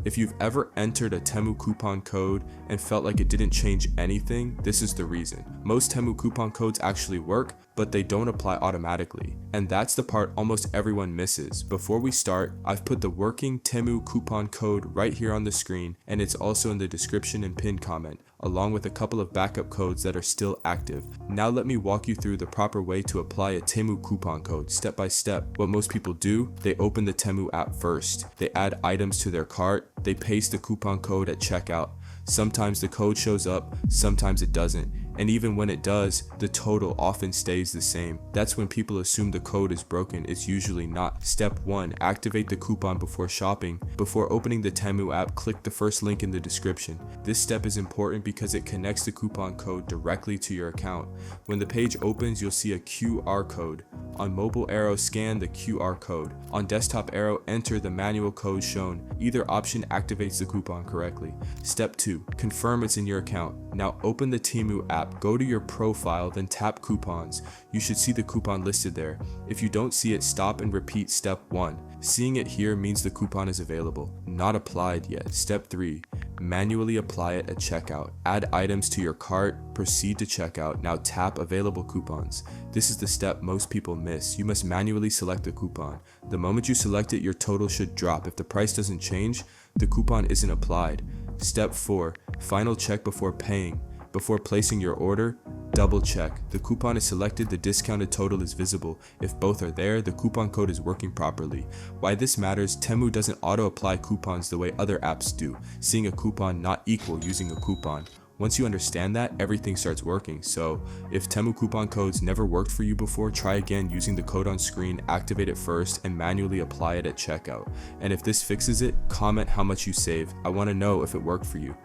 If you've ever entered a Temu coupon code and felt like it didn't change anything, this is the reason. Most Temu coupon codes actually work, but they don't apply automatically. And that's the part almost everyone misses. Before we start, I've put the working Temu coupon code right here on the screen, and it's also in the description and pinned comment, along with a couple of backup codes that are still active. Now let me walk you through the proper way to apply a Temu coupon code step by step. What most people do, they open the Temu app first. They add items to their cart. They paste the coupon code at checkout. Sometimes the code shows up, sometimes it doesn't. And even when it does, the total often stays the same. That's when people assume the code is broken. It's usually not. Step 1. Activate the coupon before shopping. Before opening the Temu app, click the first link in the description. This step is important because it connects the coupon code directly to your account. When the page opens, you'll see a QR code. On mobile arrow, scan the QR code. On desktop arrow, enter the manual code shown. Either option activates the coupon correctly. Step 2. Confirm it's in your account. Now open the Temu app. Go to your profile, then tap coupons. You should see the coupon listed there. If you don't see it, stop and repeat step 1. Seeing it here means the coupon is available. Not applied yet. Step 3. Manually apply it at checkout. Add items to your cart. Proceed to checkout. Now tap available coupons. This is the step most people miss. You must manually select the coupon. The moment you select it, your total should drop. If the price doesn't change, the coupon isn't applied. Step 4. Final check before paying. Before placing your order, double check. The coupon is selected, the discounted total is visible. If both are there, the coupon code is working properly. Why this matters, Temu doesn't auto-apply coupons the way other apps do, seeing a coupon not equal using a coupon. Once you understand that, everything starts working. So if Temu coupon codes never worked for you before, try again using the code on screen, activate it first, and manually apply it at checkout. And if this fixes it, comment how much you saved. I want to know if it worked for you.